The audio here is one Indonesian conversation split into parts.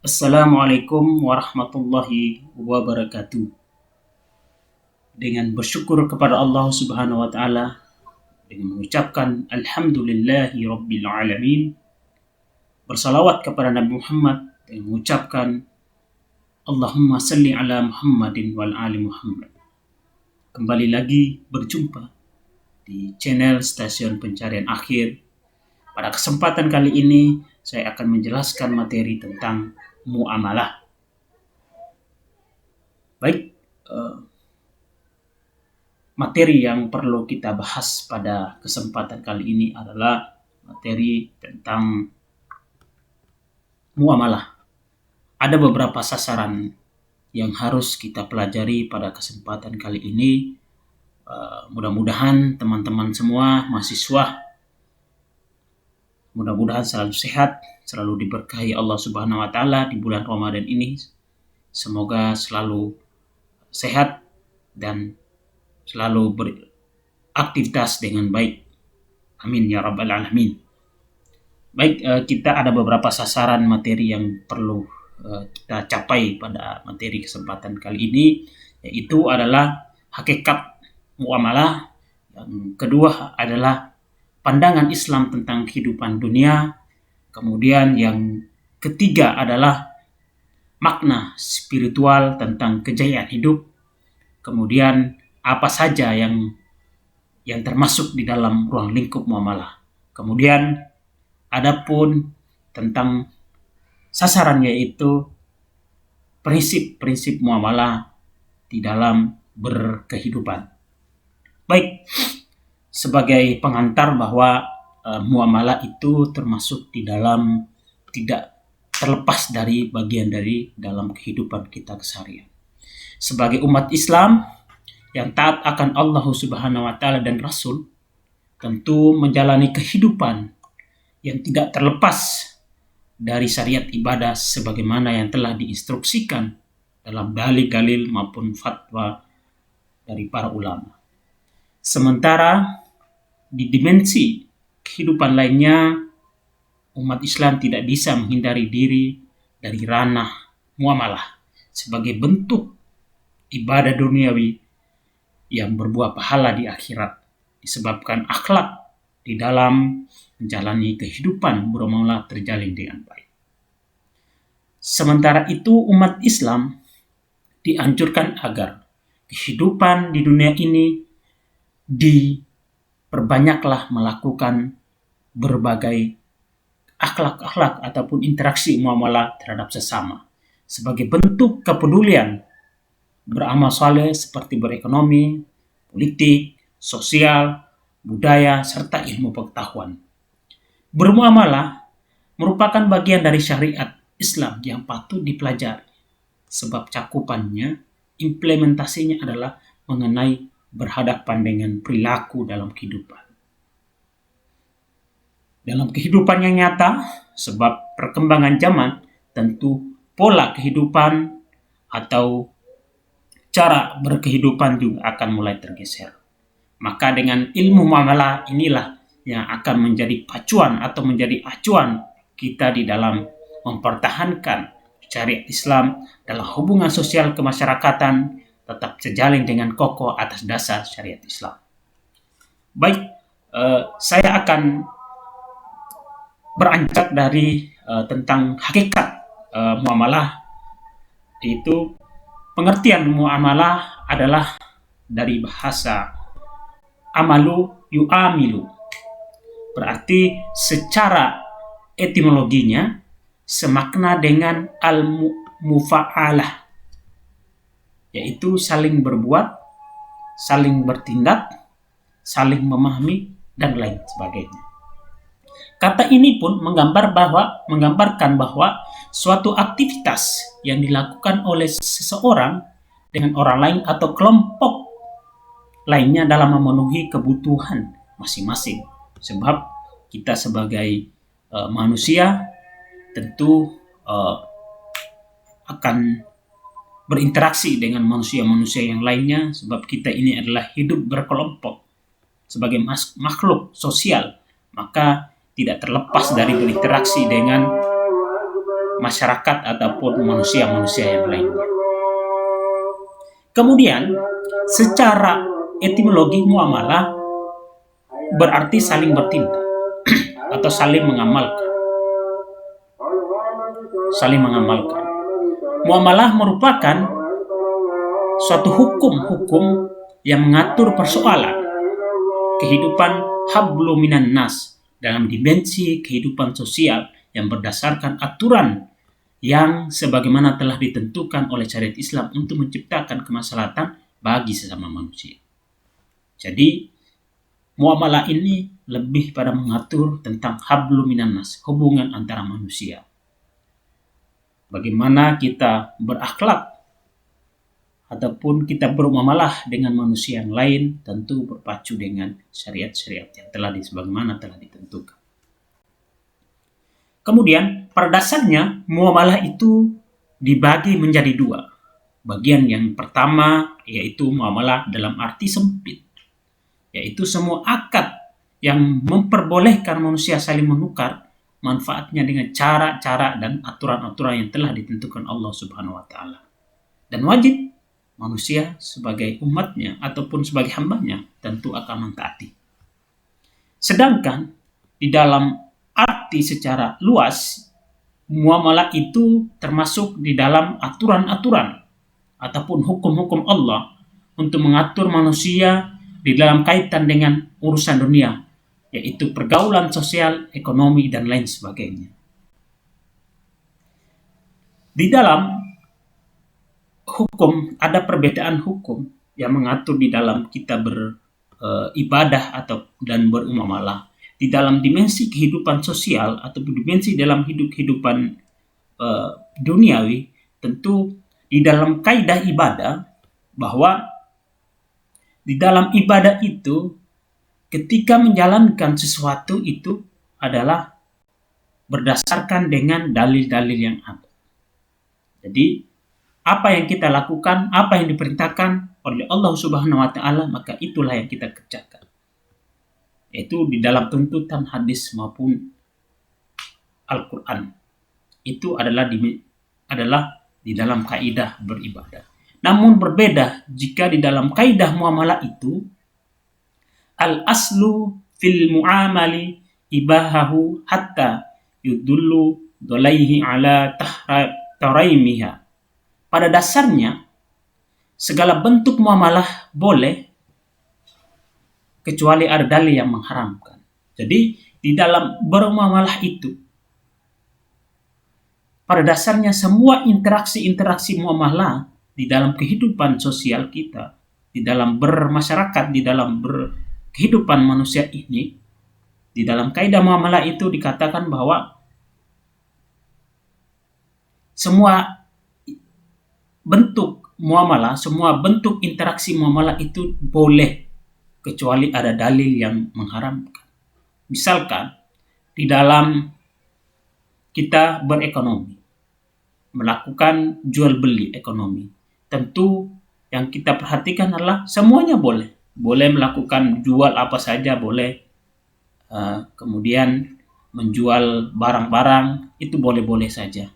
Assalamualaikum warahmatullahi wabarakatuh. Dengan bersyukur kepada Allah Subhanahu wa taala, dengan mengucapkan alhamdulillahi rabbil alamin, bersalawat kepada Nabi Muhammad dan mengucapkan Allahumma salli ala Muhammadin wal ali Muhammad. Kembali lagi berjumpa di channel Stasiun Pencarian Akhir. Pada kesempatan kali ini saya akan menjelaskan materi tentang muamalah. Baik, materi yang perlu kita bahas pada kesempatan kali ini adalah materi tentang muamalah. Ada beberapa sasaran yang harus kita pelajari pada kesempatan kali ini. Mudah-mudahan teman-teman semua mahasiswa mudah-mudahan selalu sehat, selalu diberkahi Allah Subhanahu wa taala di bulan Ramadan ini. Semoga selalu sehat dan selalu beraktivitas dengan baik. Amin ya rabbal alamin. Baik, kita ada beberapa sasaran materi yang perlu kita capai pada materi kesempatan kali ini, yaitu adalah hakikat muamalah. Yang kedua adalah pandangan Islam tentang kehidupan dunia. Kemudian yang ketiga adalah makna spiritual tentang kejayaan hidup. Kemudian apa saja yang termasuk di dalam ruang lingkup muamalah. Kemudian adapun tentang sasaran, yaitu prinsip-prinsip muamalah di dalam berkehidupan. Baik, sebagai pengantar bahwa muamalah itu termasuk di dalam, tidak terlepas dari bagian dari dalam kehidupan kita keseharian. Sebagai umat Islam yang taat akan Allah Subhanahu wa taala dan Rasul, tentu menjalani kehidupan yang tidak terlepas dari syariat ibadah sebagaimana yang telah diinstruksikan dalam dalil-dalil maupun fatwa dari para ulama. Sementara di dimensi kehidupan lainnya, umat Islam tidak bisa menghindari diri dari ranah muamalah sebagai bentuk ibadah duniawi yang berbuah pahala di akhirat, disebabkan akhlak di dalam menjalani kehidupan bermuamalah terjalin dengan baik. Sementara itu, umat Islam dianjurkan agar kehidupan di dunia ini diperbanyaklah melakukan berbagai akhlak-akhlak ataupun interaksi muamalah terhadap sesama sebagai bentuk kepedulian beramal saleh seperti berekonomi, politik, sosial, budaya, serta ilmu pengetahuan. Bermuamalah merupakan bagian dari syariat Islam yang patut dipelajari, sebab cakupannya, implementasinya adalah mengenai berhadapan dengan perilaku dalam kehidupan. Dalam kehidupan yang nyata, sebab perkembangan zaman, tentu pola kehidupan atau cara berkehidupan juga akan mulai tergeser. Maka dengan ilmu muamalah inilah yang akan menjadi pacuan atau menjadi acuan kita di dalam mempertahankan syariat Islam dalam hubungan sosial kemasyarakatan tetap terjalin dengan kokoh atas dasar syariat Islam. Baik, saya akan beranjak dari tentang hakikat muamalah. Itu pengertian muamalah adalah dari bahasa amalu yu'amilu. Berarti secara etimologinya semakna dengan al-mufa'alah, yaitu saling berbuat, saling bertindak, saling memahami, dan lain sebagainya. Kata ini pun menggambarkan bahwa suatu aktivitas yang dilakukan oleh seseorang dengan orang lain atau kelompok lainnya dalam memenuhi kebutuhan masing-masing. Sebab kita sebagai manusia tentu akan berinteraksi dengan manusia-manusia yang lainnya, sebab kita ini adalah hidup berkelompok sebagai makhluk sosial, maka tidak terlepas dari berinteraksi dengan masyarakat ataupun manusia-manusia yang lain. Kemudian, secara etimologi muamalah berarti saling bertindak atau saling mengamalkan. Saling mengamalkan. Muamalah merupakan suatu hukum-hukum yang mengatur persoalan kehidupan hablu minan nas dalam dimensi kehidupan sosial yang berdasarkan aturan yang sebagaimana telah ditentukan oleh syariat Islam untuk menciptakan kemaslahatan bagi sesama manusia. Jadi, muamalah ini lebih pada mengatur tentang hablu minan nas, hubungan antara manusia. Bagaimana kita berakhlak ataupun kita bermuamalah dengan manusia yang lain, tentu berpacu dengan syariat-syariat yang sebagaimana telah ditentukan. Kemudian, pada dasarnya muamalah itu dibagi menjadi dua. Bagian yang pertama yaitu muamalah dalam arti sempit, yaitu semua akad yang memperbolehkan manusia saling menukar manfaatnya dengan cara-cara dan aturan-aturan yang telah ditentukan Allah Subhanahu wa taala. Dan wajib manusia sebagai umatnya ataupun sebagai hambanya tentu akan mentaati. Sedangkan di dalam arti secara luas, muamalah itu termasuk di dalam aturan-aturan ataupun hukum-hukum Allah untuk mengatur manusia di dalam kaitan dengan urusan dunia, yaitu pergaulan sosial, ekonomi, dan lain sebagainya. Di dalam hukum, ada perbedaan hukum yang mengatur di dalam kita beribadah dan bermuamalah. Di dalam dimensi kehidupan sosial atau dimensi dalam kehidupan duniawi, tentu di dalam kaidah ibadah, bahwa di dalam ibadah itu ketika menjalankan sesuatu itu adalah berdasarkan dengan dalil-dalil yang ada. Jadi apa yang kita lakukan, apa yang diperintahkan oleh Allah Subhanahu wa taala, maka itulah yang kita kerjakan. Itu di dalam tuntutan hadis maupun Al-Quran. Itu adalah di dalam kaidah beribadah. Namun berbeda jika di dalam kaidah muamalah itu al-aslu fil muamali ibahahu hatta yudullu dolaihi ala taraimiha. Pada dasarnya segala bentuk muamalah boleh kecuali ada dalil yang mengharamkan. Jadi di dalam bermuamalah itu pada dasarnya semua interaksi muamalah di dalam kehidupan sosial kita, di dalam bermasyarakat, di dalam kehidupan manusia ini, di dalam kaidah muamalah itu dikatakan bahwa semua bentuk muamalah, semua bentuk interaksi muamalah itu boleh kecuali ada dalil yang mengharamkan. Misalkan di dalam kita berekonomi, melakukan jual beli ekonomi, tentu yang kita perhatikan adalah semuanya boleh melakukan jual apa saja boleh, kemudian menjual barang-barang itu boleh-boleh saja,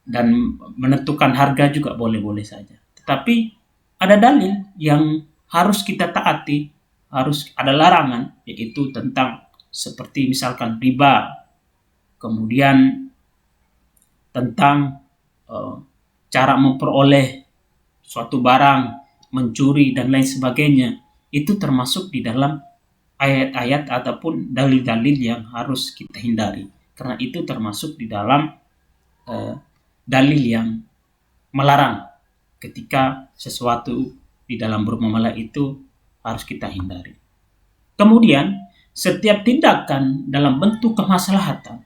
dan menentukan harga juga boleh-boleh saja. Tetapi ada dalil yang harus kita taati, harus ada larangan, yaitu tentang seperti misalkan riba, kemudian tentang cara memperoleh suatu barang, mencuri dan lain sebagainya. Itu termasuk di dalam ayat-ayat ataupun dalil-dalil yang harus kita hindari, karena itu termasuk di dalam dalil yang melarang ketika sesuatu di dalam bermuamalah itu harus kita hindari. Kemudian setiap tindakan dalam bentuk kemaslahatan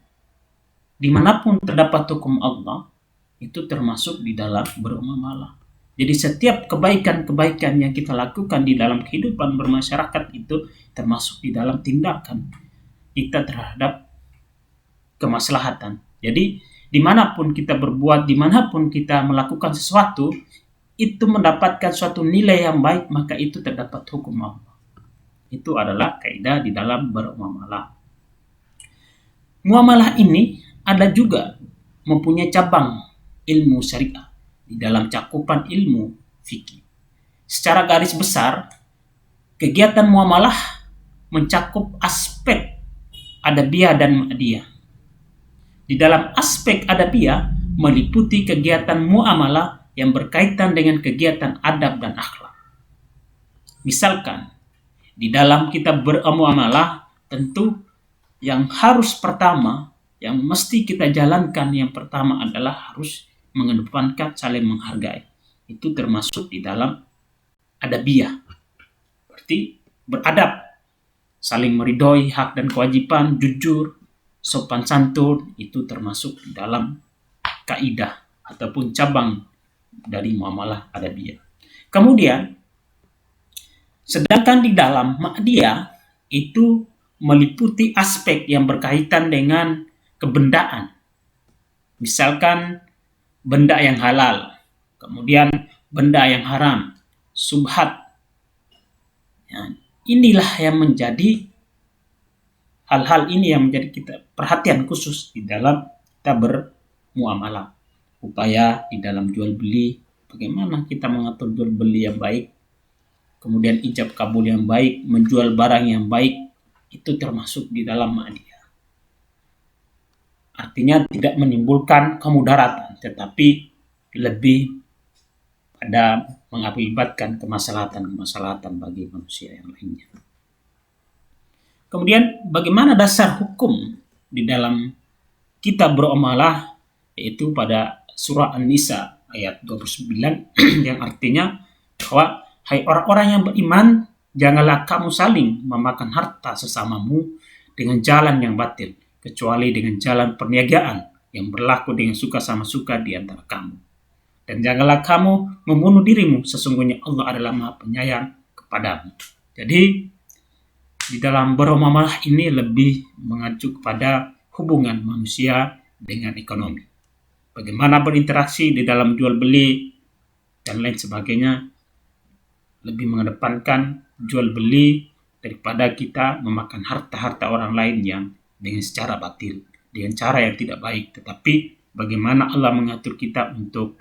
dimanapun terdapat hukum Allah itu termasuk di dalam bermuamalah. Jadi setiap kebaikan-kebaikan yang kita lakukan di dalam kehidupan bermasyarakat itu termasuk di dalam tindakan kita terhadap kemaslahatan. Jadi dimanapun kita berbuat, dimanapun kita melakukan sesuatu, itu mendapatkan suatu nilai yang baik, maka itu terdapat hukum Allah. Itu adalah kaidah di dalam bermuamalah. Muamalah ini ada juga mempunyai cabang ilmu syariah di dalam cakupan ilmu fikih. Secara garis besar, kegiatan muamalah mencakup aspek adabiyah dan ma'diyah. Di dalam aspek adabiyah meliputi kegiatan muamalah yang berkaitan dengan kegiatan adab dan akhlak. Misalkan, di dalam kita bermuamalah, tentu yang harus pertama, yang mesti kita jalankan yang pertama adalah harus mengedepankan saling menghargai. Itu termasuk di dalam adabiyah. Berarti beradab, saling meridhoi hak dan kewajiban, jujur, sopan santun, itu termasuk dalam kaidah ataupun cabang dari muamalah adabiyah. Kemudian, sedangkan di dalam ma'diyah itu meliputi aspek yang berkaitan dengan kebendaan. Misalkan benda yang halal, kemudian benda yang haram, subhat. Ya, inilah yang menjadi hal-hal ini yang menjadi kita perhatian khusus di dalam kita bermuamalah. Upaya di dalam jual beli, bagaimana kita mengatur jual beli yang baik, kemudian ijab kabul yang baik, menjual barang yang baik, itu termasuk di dalam ma'diyah. Artinya tidak menimbulkan kemudaratan, tetapi lebih pada mengakibatkan kemaslahatan bagi manusia yang lainnya. Kemudian bagaimana dasar hukum di dalam kita bermuamalah, yaitu pada surah An-Nisa ayat 29 yang artinya bahwa hai orang-orang yang beriman, janganlah kamu saling memakan harta sesamamu dengan jalan yang batil, kecuali dengan jalan perniagaan yang berlaku dengan suka sama suka di antara kamu. Dan janganlah kamu membunuh dirimu, sesungguhnya Allah adalah Maha Penyayang kepadamu. Jadi di dalam bermuamalah ini lebih mengacu kepada hubungan manusia dengan ekonomi. Bagaimana berinteraksi di dalam jual beli dan lain sebagainya, lebih mengedepankan jual beli daripada kita memakan harta-harta orang lain yang dengan secara batil, dengan cara yang tidak baik. Tetapi bagaimana Allah mengatur kita untuk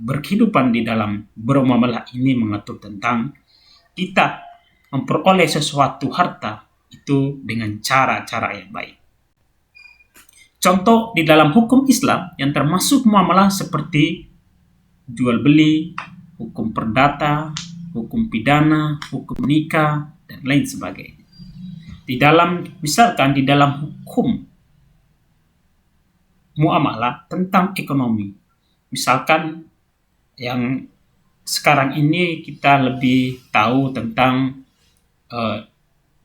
berkehidupan di dalam bermuamalah ini, mengatur tentang kita memperoleh sesuatu harta itu dengan cara-cara yang baik. Contoh di dalam hukum Islam yang termasuk muamalah seperti jual beli, hukum perdata, hukum pidana, hukum nikah, dan lain sebagainya. Misalkan di dalam hukum muamalah tentang ekonomi, misalkan yang sekarang ini kita lebih tahu tentang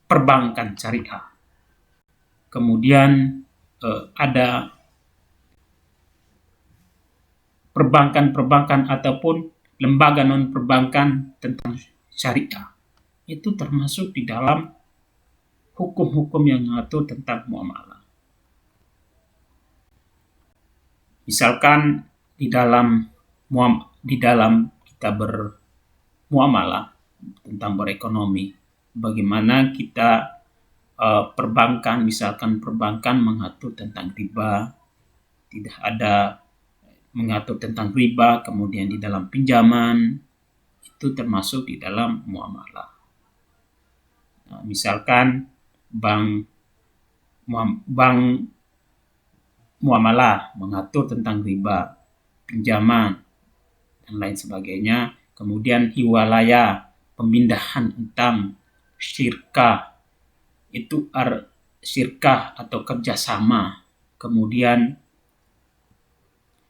perbankan syariah. Kemudian ada perbankan ataupun lembaga non perbankan tentang syariah. Itu termasuk di dalam hukum-hukum yang mengatur tentang muamalah. Misalkan di dalam kita bermuamalah tentang berekonomi, bagaimana kita perbankan, misalkan perbankan mengatur tentang riba, tidak ada mengatur tentang riba, kemudian di dalam pinjaman, itu termasuk di dalam muamalah. Nah, misalkan bank muamalah mengatur tentang riba, pinjaman, dan lain sebagainya. Kemudian hiwalaya, pemindahan utang, syirkah, itu syirkah atau kerjasama. Kemudian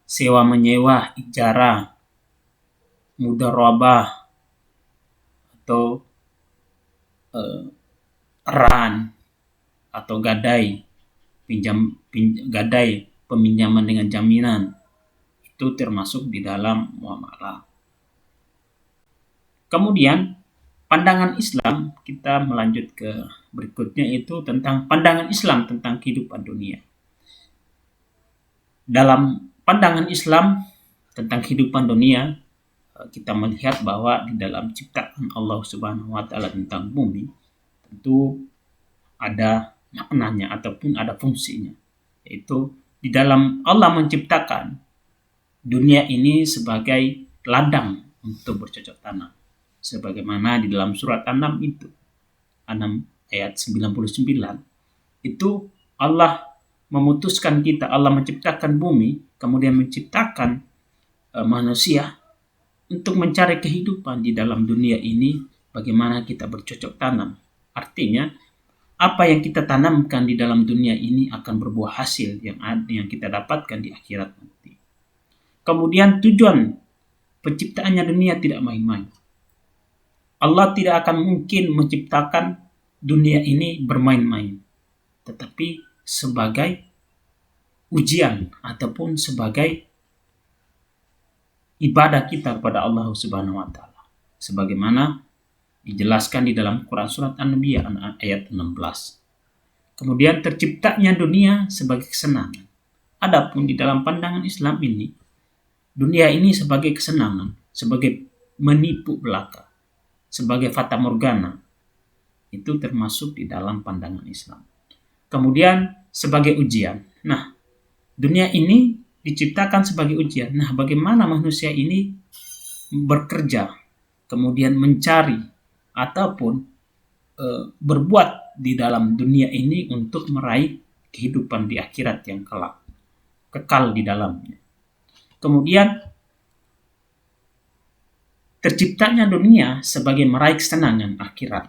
sewa menyewa, ijarah, mudharabah, atau ran atau gadai, gadai, peminjaman dengan jaminan, itu termasuk di dalam muamalah. Kemudian pandangan Islam, kita melanjut ke berikutnya, itu tentang pandangan Islam tentang kehidupan dunia. Dalam pandangan Islam tentang kehidupan dunia, kita melihat bahwa di dalam ciptaan Allah Subhanahu wa taala tentang bumi, tentu ada maknanya ataupun ada fungsinya, yaitu di dalam Allah menciptakan dunia ini sebagai ladang untuk bercocok tanam. Sebagaimana di dalam surat An-Naml itu, An-Naml ayat 99, itu Allah memutuskan kita, Allah menciptakan bumi, kemudian menciptakan manusia untuk mencari kehidupan di dalam dunia ini, bagaimana kita bercocok tanam. Artinya, apa yang kita tanamkan di dalam dunia ini akan berbuah hasil yang kita dapatkan di akhirat nanti. Kemudian tujuan penciptaannya dunia tidak main-main. Allah tidak akan mungkin menciptakan dunia ini bermain-main, tetapi sebagai ujian ataupun sebagai ibadah kita kepada Allah Subhanahu wa taala. Sebagaimana dijelaskan di dalam Quran surat An-Nabiyyah ayat 16. Kemudian terciptanya dunia sebagai kesenangan. Adapun di dalam pandangan Islam ini, dunia ini sebagai kesenangan, sebagai menipu belaka, sebagai fata morgana, itu termasuk di dalam pandangan Islam. Kemudian sebagai ujian. Nah, dunia ini diciptakan sebagai ujian. Nah, bagaimana manusia ini bekerja, kemudian mencari ataupun berbuat di dalam dunia ini untuk meraih kehidupan di akhirat yang kelak, kekal di dalamnya. Kemudian terciptanya dunia sebagai meraih kesenangan akhirat.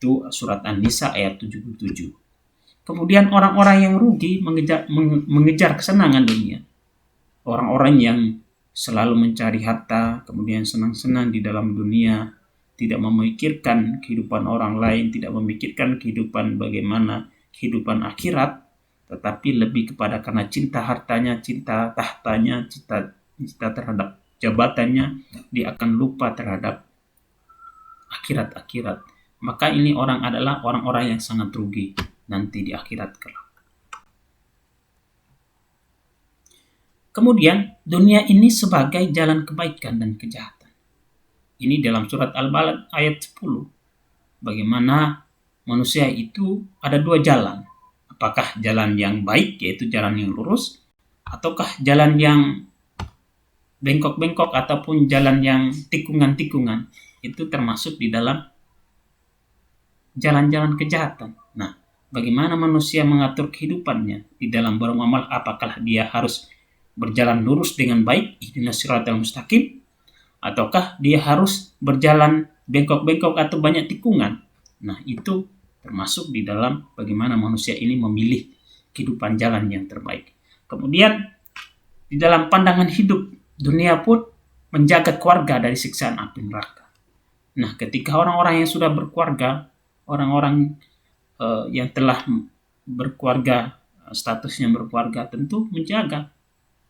Itu surat An-Nisa ayat 77. Kemudian orang-orang yang rugi mengejar kesenangan dunia. Orang-orang yang selalu mencari harta, kemudian senang-senang di dalam dunia, tidak memikirkan kehidupan orang lain, tidak memikirkan kehidupan bagaimana kehidupan akhirat, tetapi lebih kepada karena cinta hartanya, cinta tahtanya, cinta terhadap jabatannya, dia akan lupa terhadap akhirat. Maka ini orang adalah orang-orang yang sangat rugi nanti di akhirat kelak. Kemudian dunia ini sebagai jalan kebaikan dan kejahatan. Ini dalam surat Al-Balad ayat 10. Bagaimana manusia itu ada dua jalan. Apakah jalan yang baik, yaitu jalan yang lurus, ataukah jalan yang bengkok-bengkok ataupun jalan yang tikungan-tikungan. Itu termasuk di dalam jalan-jalan kejahatan. Nah, bagaimana manusia mengatur kehidupannya di dalam beramal? Apakah dia harus berjalan lurus dengan baik, ihdinas siratal mustaqim, ataukah dia harus berjalan bengkok-bengkok atau banyak tikungan? Nah, itu termasuk di dalam bagaimana manusia ini memilih kehidupan jalan yang terbaik. Kemudian di dalam pandangan hidup, dunia pun menjaga keluarga dari siksaan api neraka. Nah, ketika orang-orang yang sudah berkeluarga, orang-orang yang telah berkeluarga, statusnya berkeluarga, tentu menjaga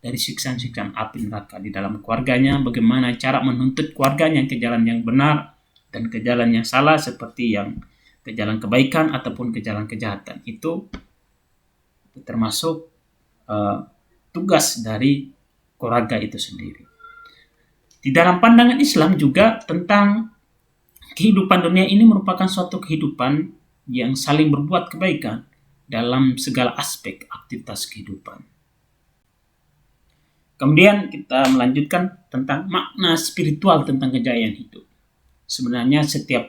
dari siksaan-siksaan api neraka di dalam keluarganya, bagaimana cara menuntut keluarganya ke jalan yang benar dan ke jalan yang salah, seperti yang ke jalan kebaikan ataupun ke jalan kejahatan. Itu termasuk tugas dari keluarga itu sendiri. Di dalam pandangan Islam juga tentang kehidupan dunia ini merupakan suatu kehidupan yang saling berbuat kebaikan dalam segala aspek aktivitas kehidupan. Kemudian kita melanjutkan tentang makna spiritual tentang kejayaan hidup. Sebenarnya setiap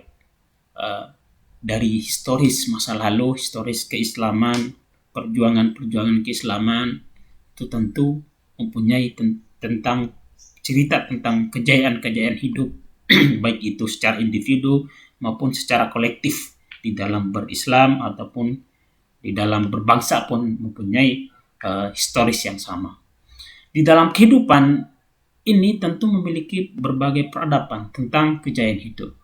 dari historis masa lalu, historis keislaman, perjuangan keislaman, itu tentu mempunyai tentang cerita tentang kejayaan hidup, baik itu secara individu maupun secara kolektif di dalam berislam ataupun di dalam berbangsa pun mempunyai historis yang sama. Di dalam kehidupan ini tentu memiliki berbagai peradaban tentang kejayaan hidup.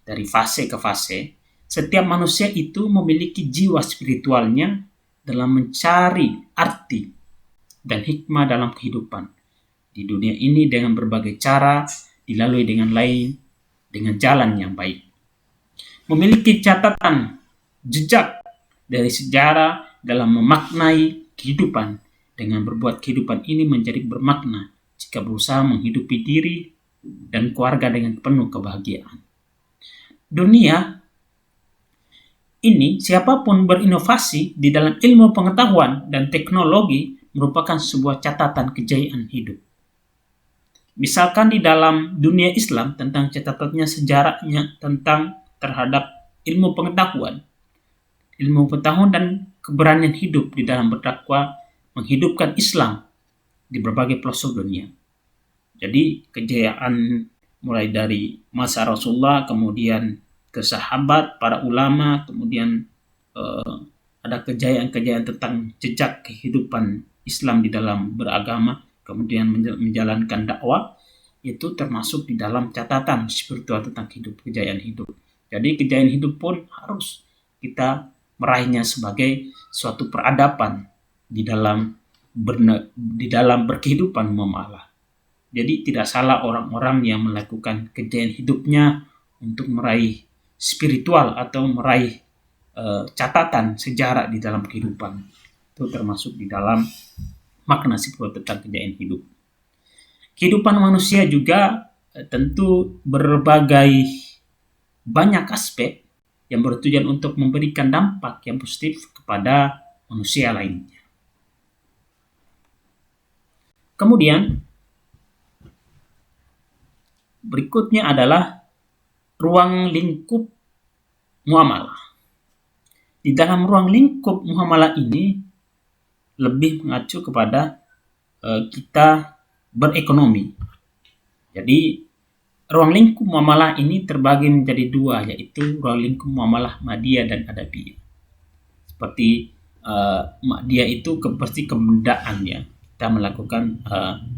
Dari fase ke fase, setiap manusia itu memiliki jiwa spiritualnya dalam mencari arti dan hikmah dalam kehidupan. Di dunia ini dengan berbagai cara, dilalui dengan jalan yang baik. Memiliki catatan, jejak dari sejarah dalam memaknai kehidupan, dengan berbuat kehidupan ini menjadi bermakna jika berusaha menghidupi diri dan keluarga dengan penuh kebahagiaan. Dunia ini, siapapun berinovasi di dalam ilmu pengetahuan dan teknologi merupakan sebuah catatan kejayaan hidup. Misalkan di dalam dunia Islam tentang catatannya sejarahnya tentang terhadap ilmu pengetahuan dan keberanian hidup di dalam berdakwah menghidupkan Islam di berbagai pelosok dunia. Jadi kejayaan mulai dari masa Rasulullah, kemudian ke sahabat, para ulama, kemudian ada kejayaan-kejayaan tentang jejak kehidupan Islam di dalam beragama, kemudian menjalankan dakwah, itu termasuk di dalam catatan spiritual tentang hidup, kejayaan hidup. Jadi kejayaan hidup pun harus kita meraihnya sebagai suatu peradaban di dalam berkehidupan muamalah. Jadi tidak salah orang-orang yang melakukan kejayaan hidupnya untuk meraih spiritual atau meraih catatan sejarah di dalam kehidupan. Itu termasuk di dalam makna spiritual tentang kejayaan hidup. Kehidupan manusia juga tentu berbagai banyak aspek yang bertujuan untuk memberikan dampak yang positif kepada manusia lainnya. Kemudian berikutnya adalah ruang lingkup muamalah. Di dalam ruang lingkup muamalah ini lebih mengacu kepada kita berekonomi. Jadi ruang lingkup muamalah ini terbagi menjadi dua, yaitu ruang lingkup muamalah madiyah dan adabiyah. Seperti madiyah itu pasti kebendaan ya. Kita melakukan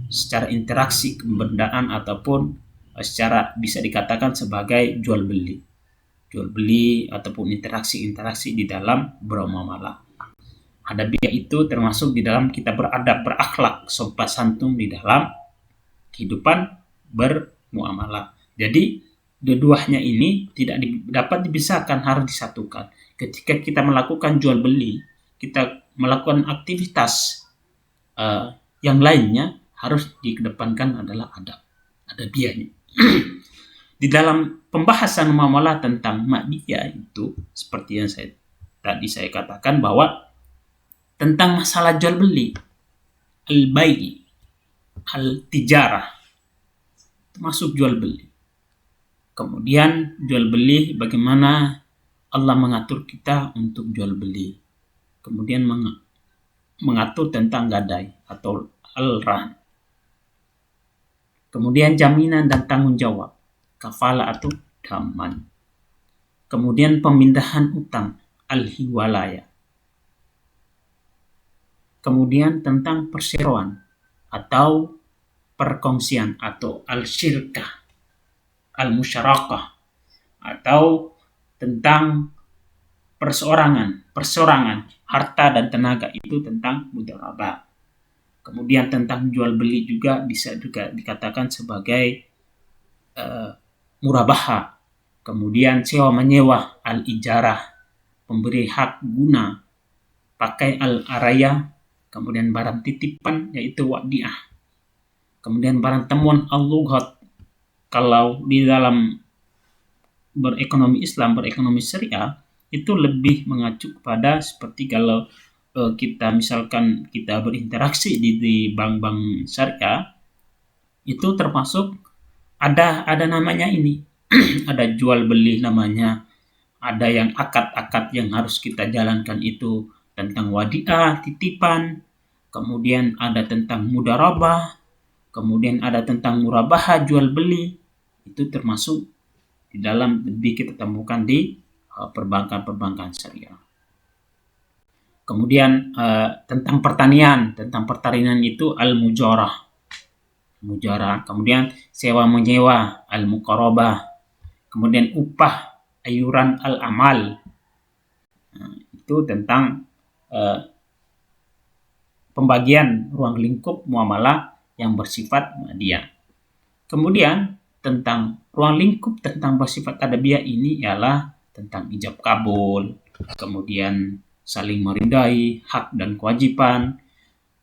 secara interaksi kebendaan ataupun secara bisa dikatakan sebagai jual beli ataupun interaksi di dalam bermuamalah. Adabiyah itu termasuk di dalam kita beradab, berakhlak, sopan santun di dalam kehidupan bermuamalah. Jadi dua-duanya ini tidak dapat dipisahkan, harus disatukan. Ketika kita melakukan jual beli, kita melakukan aktivitas yang lainnya, harus dikedepankan adalah adabiyahnya. Di dalam pembahasan muamalah tentang madiyah itu, seperti yang tadi saya katakan bahwa tentang masalah jual beli, al-bai'i, al-tijarah, termasuk jual beli. Kemudian jual beli, bagaimana Allah mengatur kita untuk jual beli. Kemudian mengatur tentang gadai atau al-rahan. Kemudian jaminan dan tanggung jawab, kafala atau daman. Kemudian pemindahan utang, al-hiwalaya. Kemudian tentang perseroan atau perkongsian atau al-syirkah, al-musyarakah, atau tentang persorangan, harta dan tenaga, itu tentang mudharabah. Kemudian tentang jual beli juga bisa juga dikatakan sebagai murabaha. Kemudian sewa menyewa, al-ijarah, pemberi hak guna, pakai al-araya. Kemudian barang titipan yaitu wadiah. Kemudian barang temuan al-lughat. Kalau di dalam berekonomi Islam, berekonomi syariah, itu lebih mengacu kepada seperti kalau kita misalkan kita berinteraksi di bank-bank syariah, itu termasuk ada namanya ini. Ada jual beli namanya, ada yang akad-akad yang harus kita jalankan itu tentang wadiah, titipan, kemudian ada tentang mudharabah, kemudian ada tentang murabaha, jual beli. Itu termasuk di dalam lebih kita temukan di perbankan syariah. Kemudian tentang pertanian itu al-mujarah. Kemudian sewa menyewa, al-muqarabah. Kemudian upah, ayuran, al-amal. Itu tentang pembagian ruang lingkup muamalah yang bersifat madiyah. Kemudian tentang ruang lingkup tentang bersifat adabiyah ini ialah tentang ijab kabul, kemudian saling meridai, hak dan kewajiban,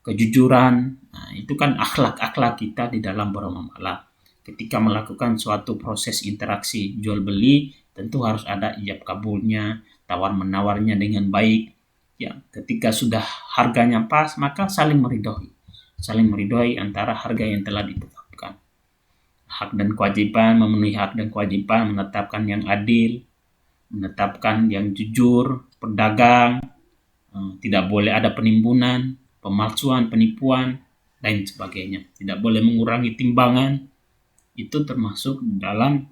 kejujuran. Nah, itu kan akhlak kita di dalam bermuamalah. Ketika melakukan suatu proses interaksi jual beli, tentu harus ada ijab kabulnya, tawar menawarnya dengan baik, Ya, ketika sudah harganya pas, maka saling meridhoi antara harga yang telah ditetapkan. Hak dan kewajiban, memenuhi hak dan kewajiban, menetapkan yang adil, menetapkan yang jujur, pedagang, tidak boleh ada penimbunan, pemalsuan, penipuan, dan sebagainya. Tidak boleh mengurangi timbangan, itu termasuk dalam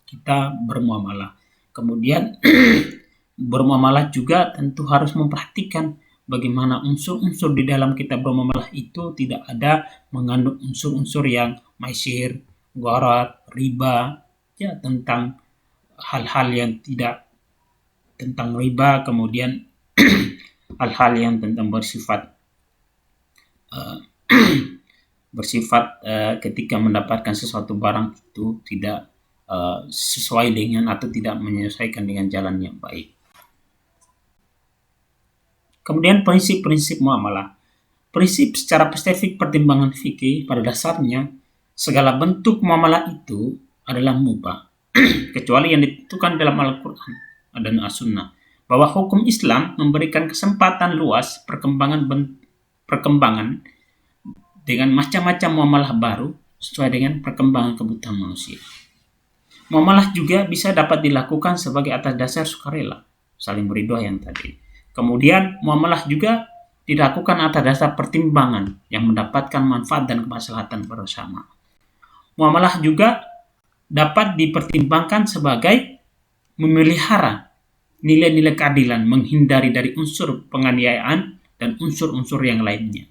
kita bermuamalah. Kemudian bermuamalah juga tentu harus memperhatikan bagaimana unsur-unsur di dalam kita bermuamalah itu tidak ada mengandung unsur-unsur yang maisir, gharar, riba, ya tentang hal-hal yang tidak tentang riba, kemudian hal-hal yang tentang bersifat uh, ketika mendapatkan sesuatu barang itu tidak sesuai dengan atau tidak menyesuaikan dengan jalan yang baik. Kemudian prinsip-prinsip muamalah. Prinsip secara spesifik pertimbangan fikih pada dasarnya segala bentuk muamalah itu adalah mubah kecuali yang ditentukan dalam Al-Quran dan As-Sunnah, bahwa hukum Islam memberikan kesempatan luas perkembangan dengan macam-macam muamalah baru sesuai dengan perkembangan kebutuhan manusia. Muamalah juga bisa dapat dilakukan sebagai atas dasar sukarela, saling meridhoi yang tadi. Kemudian muamalah juga dilakukan atas dasar pertimbangan yang mendapatkan manfaat dan kemaslahatan bersama. Muamalah juga dapat dipertimbangkan sebagai memelihara nilai-nilai keadilan, menghindari dari unsur penganiayaan dan unsur-unsur yang lainnya.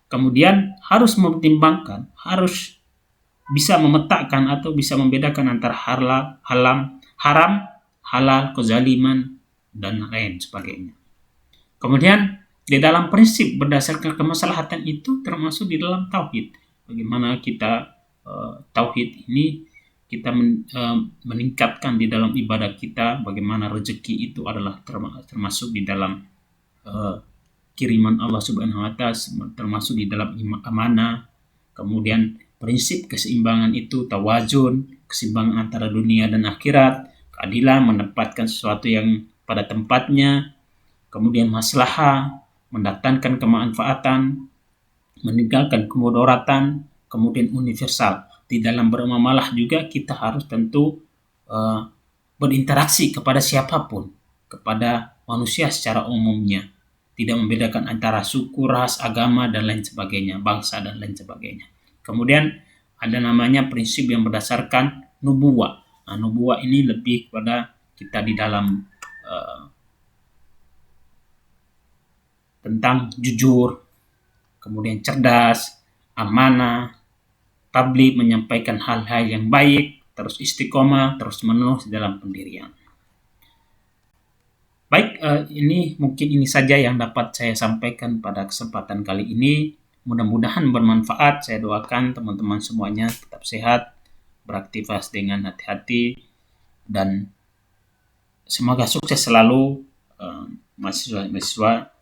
Kemudian harus mempertimbangkan, harus bisa memetakan atau bisa membedakan antara haram, halal, kezaliman, dan lain sebagainya. Kemudian di dalam prinsip berdasarkan kemaslahatan itu termasuk di dalam tauhid. Bagaimana kita tauhid ini kita meningkatkan di dalam ibadah kita, bagaimana rezeki itu adalah termasuk di dalam kiriman Allah Subhanahu wa taala, termasuk di dalam amanah. Kemudian prinsip keseimbangan itu tawazun, keseimbangan antara dunia dan akhirat, keadilan, menempatkan sesuatu yang pada tempatnya, kemudian maslahah, mendatangkan kemanfaatan, meninggalkan kemudaratan, kemudian universal. Di dalam bermuamalah juga kita harus tentu berinteraksi kepada siapapun, kepada manusia secara umumnya, tidak membedakan antara suku, ras, agama, dan lain sebagainya, bangsa, dan lain sebagainya. Kemudian ada namanya prinsip yang berdasarkan nubuwah. Nah, nubuwah ini lebih kepada kita di dalam tentang jujur, kemudian cerdas, amanah, tabligh, menyampaikan hal-hal yang baik, terus istiqomah, terus menerus dalam pendirian. Baik, ini saja yang dapat saya sampaikan pada kesempatan kali ini. Mudah-mudahan bermanfaat. Saya doakan teman-teman semuanya tetap sehat, beraktivitas dengan hati-hati, dan semoga sukses selalu mahasiswa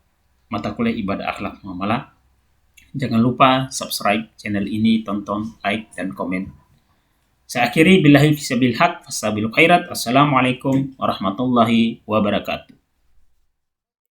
mata kuliah ibadah akhlak muamalah. Jangan lupa subscribe channel ini, tonton, like, dan komen. Saya akhiri billahi fisabil haq, fastabil khairat. Assalamualaikum warahmatullahi wabarakatuh.